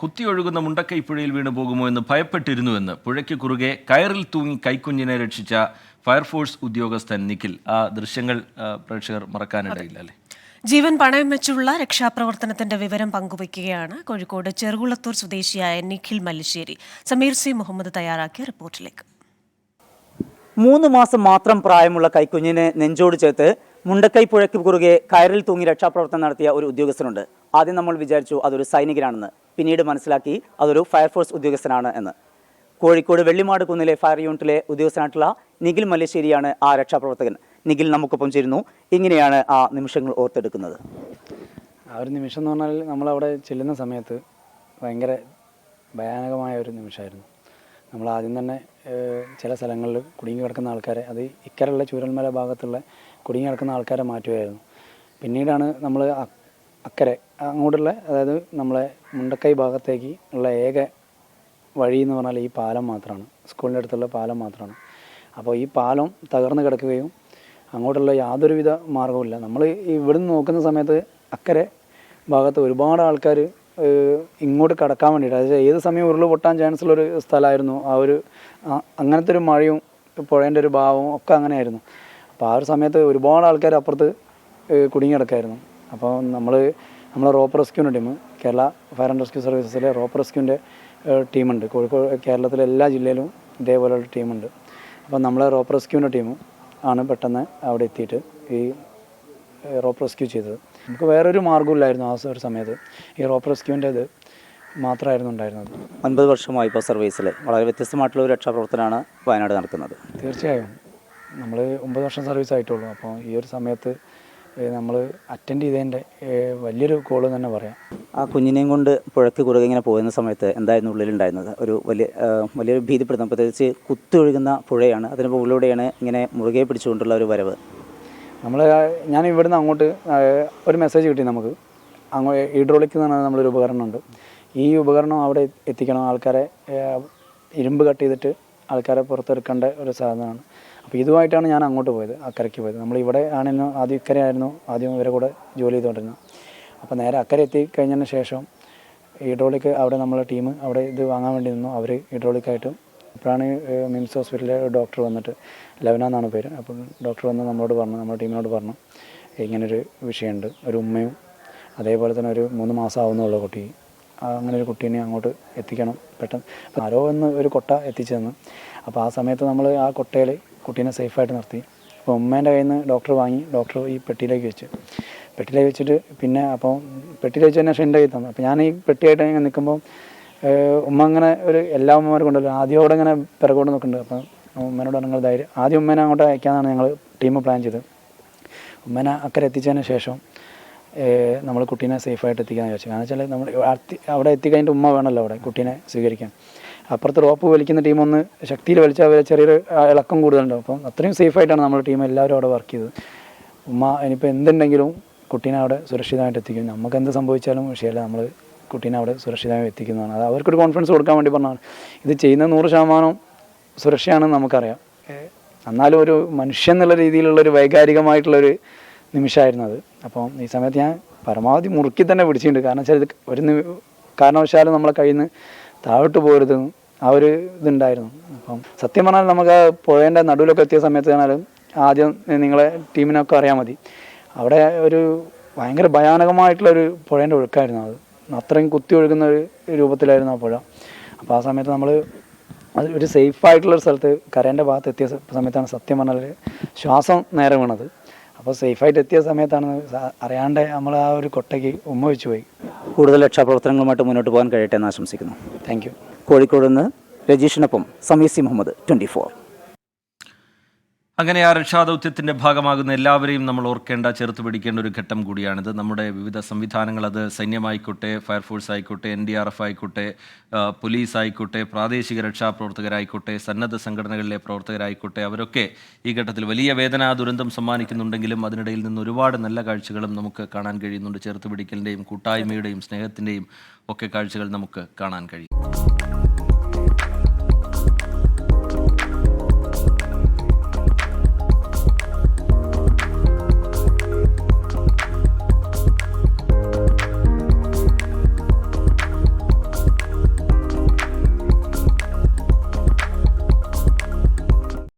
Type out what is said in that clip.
കുത്തിയൊഴുകുന്ന മുണ്ടക്കൈ പുഴയിൽ വീണു പോകുമോ എന്ന് ഭയപ്പെട്ടിരുന്നുവെന്ന് പുഴയ്ക്ക് കുറുകെ കയറിൽ തൂങ്ങി കൈക്കുഞ്ഞിനെ രക്ഷിച്ച ഫയർഫോഴ്സ് ഉദ്യോഗസ്ഥൻ നിഖിൽ. ആ ദൃശ്യങ്ങൾ പ്രേക്ഷകർ മറക്കാനിടയില്ല അല്ലേ? ജീവൻ പണയം വെച്ചുള്ള രക്ഷാപ്രവർത്തനത്തിന്റെ വിവരം പങ്കുവയ്ക്കുകയാണ് കോഴിക്കോട് ചെറുകുളത്തൂർ സ്വദേശിയായ നിഖിൽ മല്ലിശ്ശേരി. സമീർ സി മുഹമ്മദ് തയ്യാറാക്കിയ റിപ്പോർട്ടിലേക്ക്. 3 മാസം മാത്രം പ്രായമുള്ള കൈക്കുഞ്ഞിനെ നെഞ്ചോട് ചേർത്ത് മുണ്ടക്കൈ പുഴയ്ക്ക് കുറുകെ കയറിൽ തൂങ്ങി രക്ഷാപ്രവർത്തനം നടത്തിയ ഒരു ഉദ്യോഗസ്ഥനുണ്ട്. ആദ്യം നമ്മൾ വിചാരിച്ചു അതൊരു സൈനികനാണെന്ന്, പിന്നീട് മനസ്സിലാക്കി അതൊരു ഫയർഫോഴ്സ് ഉദ്യോഗസ്ഥനാണ് എന്ന്. കോഴിക്കോട് വെള്ളിമാട് കുന്നിലെ ഫയർ യൂണിറ്റിലെ ഉദ്യോഗസ്ഥനായിട്ടുള്ള നിഖിൽ മല്ലിശ്ശേരിയാണ് ആ രക്ഷാപ്രവർത്തകൻ. നിഖിൽ നമുക്കൊപ്പം ചേരുന്നു. ഇങ്ങനെയാണ് ആ നിമിഷങ്ങൾ ഓർത്തെടുക്കുന്നത്. ആ ഒരു നിമിഷം എന്ന് പറഞ്ഞാൽ നമ്മളവിടെ ചെല്ലുന്ന സമയത്ത് ഭയങ്കര ഭയാനകമായ ഒരു നിമിഷമായിരുന്നു. നമ്മൾ ആദ്യം തന്നെ ചില സ്ഥലങ്ങളിൽ കുടുങ്ങി കിടക്കുന്ന ആൾക്കാരെ, അത് ഇക്കരയുള്ള ചൂരൽമല ഭാഗത്തുള്ള കുടുങ്ങി കിടക്കുന്ന ആൾക്കാരെ മാറ്റുമായിരുന്നു. പിന്നീടാണ് നമ്മൾ അക്കരെ അങ്ങോട്ടുള്ള, അതായത് നമ്മളെ മുണ്ടക്കൈ ഭാഗത്തേക്ക് ഉള്ള ഏക വഴി എന്ന് പറഞ്ഞാൽ ഈ പാലം മാത്രമാണ്, സ്കൂളിൻ്റെ അടുത്തുള്ള പാലം മാത്രമാണ്. അപ്പോൾ ഈ പാലം തകർന്ന് കിടക്കുകയും അങ്ങോട്ടുള്ള യാതൊരുവിധ മാർഗവുമില്ല. നമ്മൾ ഇവിടുന്ന് നോക്കുന്ന സമയത്ത് അക്കരെ ഭാഗത്ത് ഒരുപാട് ആൾക്കാർ ഇങ്ങോട്ട് കടക്കാൻ വേണ്ടിയിട്ട്, അതായത് ഏത് സമയം ഉരുൾ പൊട്ടാൻ ചാൻസ് ഉള്ളൊരു സ്ഥലമായിരുന്നു. അങ്ങനത്തെ ഒരു മഴയും പുഴേൻ്റെ ഒരു ഭാവവും ഒക്കെ അങ്ങനെയായിരുന്നു. അപ്പോൾ ആ ഒരു സമയത്ത് ഒരുപാട് ആൾക്കാർ അപ്പുറത്ത് കുടുങ്ങി കിടക്കായിരുന്നു. അപ്പോൾ നമ്മളെ റോപ്പ് റെസ്ക്യൂൻ്റെ team, Kerala fire and rescue സർവീസസിലെ റോപ്പ് റെസ്ക്യൂൻ്റെ ടീമുണ്ട്. കോഴിക്കോട് കേരളത്തിലെ എല്ലാ ജില്ലയിലും ഇതേപോലെയുള്ള ടീമുണ്ട്. അപ്പോൾ നമ്മളെ റോപ്പ് റെസ്ക്യൂൻ്റെ ടീം ആണ് പെട്ടെന്ന് അവിടെ എത്തിയിട്ട് ഈ റോപ്പ് റെസ്ക്യൂ ചെയ്തത്. നമുക്ക് വേറൊരു മാർഗ്ഗമില്ലായിരുന്നു ആ ഒരു സമയത്ത്. ഈ റോപ്പ് റെസ്ക്യൂവിൻ്റെ ഇത് മാത്രമായിരുന്നു ഉണ്ടായിരുന്നത്. 9 വർഷമായി ഇപ്പോൾ സർവീസിൽ വളരെ വ്യത്യസ്തമായിട്ടുള്ള ഒരു രക്ഷാപ്രവർത്തനമാണ് വയനാട് നടക്കുന്നത്. തീർച്ചയായും നമ്മൾ 9 വർഷം സർവീസ് ആയിട്ടുള്ളൂ. അപ്പോൾ ഈ ഒരു സമയത്ത് നമ്മൾ അറ്റൻഡ് ചെയ്തതിൻ്റെ വലിയൊരു കോള് തന്നെ പറയാം. ആ കുഞ്ഞിനെയും കൊണ്ട് പുഴയ്ക്ക് കുറുകെ ഇങ്ങനെ പോകുന്ന സമയത്ത് എന്തായിരുന്നു ഉള്ളിലുണ്ടായിരുന്നത്? ഒരു വലിയൊരു ഭീതിപ്പെടുത്തും. പ്രത്യേകിച്ച് കുത്തൊഴുകുന്ന പുഴയാണ്, അതിന് മുകളിലൂടെയാണ് ഇങ്ങനെ മുറുകെ പിടിച്ചുകൊണ്ടുള്ള ഒരു വരവ്. ഞാൻ ഇവിടുന്ന് അങ്ങോട്ട് ഒരു മെസ്സേജ് കിട്ടി നമുക്ക്. ഹൈഡ്രോളിക് എന്ന് പറഞ്ഞാൽ നമ്മളൊരു ഉപകരണമുണ്ട്. ഈ ഉപകരണം അവിടെ എത്തിക്കണം. ആൾക്കാരെ ഇരുമ്പ് കട്ട് ചെയ്തിട്ട് ആൾക്കാരെ പുറത്തെടുക്കേണ്ട ഒരു സാധനമാണ്. അപ്പോൾ ഇതുമായിട്ടാണ് ഞാൻ അങ്ങോട്ട് പോയത്, അക്കരയ്ക്ക് പോയത്. നമ്മളിവിടെ ആണെങ്കിലും ആദ്യം ഇക്കരെ ആയിരുന്നു ആദ്യം ഇവരെ കൂടെ ജോലി ചെയ്തുകൊണ്ടിരുന്നത്. അപ്പോൾ നേരെ അക്കരെ എത്തി കഴിഞ്ഞതിന് ശേഷം ഹൈഡ്രോളിക് അവിടെ നമ്മളെ ടീം അവിടെ ഇത് വാങ്ങാൻ വേണ്ടി നിന്നു. അവർ ഹൈഡ്രോളിക്കായിട്ട് അപ്പോഴാണ് മിംസ് ഹോസ്പിറ്റലിലെ ഡോക്ടർ വന്നിട്ട്, ലവന എന്നാണ് പേര്. അപ്പോൾ ഡോക്ടർ വന്ന് നമ്മളോട് പറഞ്ഞു, നമ്മുടെ ടീമിനോട് പറഞ്ഞു, ഇങ്ങനൊരു വിഷയമുണ്ട്, ഒരു ഉമ്മയും അതേപോലെ തന്നെ ഒരു 3 മാസം ആവുന്നുള്ള കുട്ടി, അങ്ങനെ ഒരു കുട്ടീനെ അങ്ങോട്ട് എത്തിക്കണം പെട്ടെന്ന്. അപ്പോൾ ആരോ എന്ന് ഒരു കൊട്ട എത്തിച്ചു തന്നു. അപ്പോൾ ആ സമയത്ത് നമ്മൾ ആ കൊട്ടയിൽ കുട്ടീനെ സേഫായിട്ട് നിർത്തി. അപ്പോൾ ഉമ്മേൻ്റെ കയ്യിൽ നിന്ന് ഡോക്ടർ വാങ്ങി, ഡോക്ടർ ഈ പെട്ടിയിലേക്ക് വെച്ചിട്ട് പിന്നെ അപ്പോൾ പെട്ടിയിൽ വെച്ച് തന്നെ എൻ്റെ കയ്യിൽ തന്നു. അപ്പോൾ ഞാൻ ഈ പെട്ടിയായിട്ട് ഇങ്ങനെ നിൽക്കുമ്പോൾ ഉമ്മ അങ്ങനെ ഒരു എല്ലാ ഉമ്മമാരും കൊണ്ടല്ലോ ആദ്യമോടെ ഇങ്ങനെ പിറകോട്ട് നിൽക്കുന്നുണ്ട്. അപ്പം ഉമ്മേനോട് നിങ്ങൾ ധൈര്യം, ആദ്യം ഉമ്മേനെ അങ്ങോട്ട് അയക്കാമെന്നാണ് ഞങ്ങൾ ടീം പ്ലാൻ ചെയ്തത്. ഉമ്മേനെ അക്കരെ എത്തിച്ചതിന് ശേഷം നമ്മൾ കുട്ടീനെ സേഫായിട്ട് എത്തിക്കാമെന്ന് വിചാരിച്ചു. കാരണം വെച്ചാൽ നമ്മൾ അവിടെ എത്തിക്കഴിഞ്ഞിട്ട് ഉമ്മ വേണമല്ലോ അവിടെ കുട്ടീനെ സ്വീകരിക്കാൻ. അപ്പുറത്ത് റോപ്പ് വലിക്കുന്ന ടീം ഒന്ന് ശക്തിയിൽ വലിച്ചാൽ അവർ ചെറിയൊരു ഇളക്കം കൂടുതലുണ്ടാവും. അപ്പം അത്രയും സേഫായിട്ടാണ് നമ്മുടെ ടീം എല്ലാവരും അവിടെ വർക്ക് ചെയ്തത്. ഉമ്മ ഇനിയിപ്പോൾ എന്തുണ്ടെങ്കിലും കുട്ടീനെ അവിടെ സുരക്ഷിതമായിട്ട് എത്തിക്കും. നമുക്ക് എന്ത് സംഭവിച്ചാലും വിഷയമല്ല, നമ്മൾ കുട്ടീനെ അവിടെ സുരക്ഷിതമായി എത്തിക്കുന്നതാണ്. അത് അവർക്കൊരു കോൺഫിഡൻസ് കൊടുക്കാൻ വേണ്ടി പറഞ്ഞാണ്. ഇത് ചെയ്യുന്ന 100% സുരക്ഷയാണെന്ന് നമുക്കറിയാം. എന്നാലും ഒരു മനുഷ്യൻ എന്നുള്ള രീതിയിലുള്ളൊരു വൈകാരികമായിട്ടുള്ളൊരു നിമിഷമായിരുന്നു അത്. അപ്പം ഈ സമയത്ത് ഞാൻ പരമാവധി മുറുക്കി തന്നെ പിടിച്ചിട്ടുണ്ട്. കാരണം വെച്ചാൽ ഇത് ഒരു കാരണവശാലും നമ്മളെ കയ്യിൽ നിന്ന് താഴോട്ട് പോകരുതെന്ന് ആ ഒരു ഇതുണ്ടായിരുന്നു. അപ്പം സത്യം പറഞ്ഞാൽ നമുക്ക് ആ പുഴേൻ്റെ നടുവിലൊക്കെ എത്തിയ സമയത്ത് കാണാലും ആദ്യം നിങ്ങളെ ടീമിനൊക്കെ അറിയാൻ മതി, അവിടെ ഒരു ഭയങ്കര ഭയാനകമായിട്ടുള്ളൊരു പുഴേൻ്റെ ഒഴുക്കായിരുന്നു. അത് അത്രയും കുത്തി ഒഴുകുന്ന ഒരു രൂപത്തിലായിരുന്നു ആ പുഴ. അപ്പോൾ ആ സമയത്ത് നമ്മൾ അത് ഒരു സേഫായിട്ടുള്ളൊരു സ്ഥലത്ത് കരേൻ്റെ ഭാഗത്ത് എത്തിയ സമയത്താണ് സത്യം പറഞ്ഞാൽ ശ്വാസം നേരെ വീണത്. അപ്പോൾ സേഫായിട്ട് എത്തിയ സമയത്താണ് അറിയാണ്ട് നമ്മൾ ആ ഒരു കൊട്ടയ്ക്ക് ഉമ്മ വെച്ച് പോയി. കൂടുതൽ രക്ഷാപ്രവർത്തനങ്ങളുമായിട്ട് മുന്നോട്ട് പോകാൻ കഴിയട്ടെ എന്ന് ആശംസിക്കുന്നു. Thank you. കോഴിക്കോട് നിന്ന് രജീഷിനൊപ്പം സമീർ സി മുഹമ്മദ്, 24. അങ്ങനെ ആ രക്ഷാദൗത്യത്തിൻ്റെ ഭാഗമാകുന്ന എല്ലാവരെയും നമ്മൾ ഓർക്കേണ്ട, ചേർത്ത് പിടിക്കേണ്ട ഒരു ഘട്ടം കൂടിയാണിത്. നമ്മുടെ വിവിധ സംവിധാനങ്ങൾ, അത് സൈന്യമായിക്കോട്ടെ, ഫയർഫോഴ്സ് ആയിക്കോട്ടെ, NDRF ആയിക്കോട്ടെ, പോലീസ് ആയിക്കോട്ടെ, പ്രാദേശിക രക്ഷാപ്രവർത്തകരായിക്കോട്ടെ, സന്നദ്ധ സംഘടനകളിലെ പ്രവർത്തകരായിക്കോട്ടെ, അവരൊക്കെ ഈ ഘട്ടത്തിൽ വലിയ വേദനാ ദുരന്തം സമ്മാനിക്കുന്നുണ്ടെങ്കിലും അതിനിടയിൽ നിന്ന് ഒരുപാട് നല്ല കാഴ്ചകളും നമുക്ക് കാണാൻ കഴിയുന്നുണ്ട്. ചേർത്ത് പിടിക്കലിൻ്റെയും കൂട്ടായ്മയുടെയും സ്നേഹത്തിൻ്റെയും ഒക്കെ കാഴ്ചകൾ നമുക്ക് കാണാൻ കഴിയും.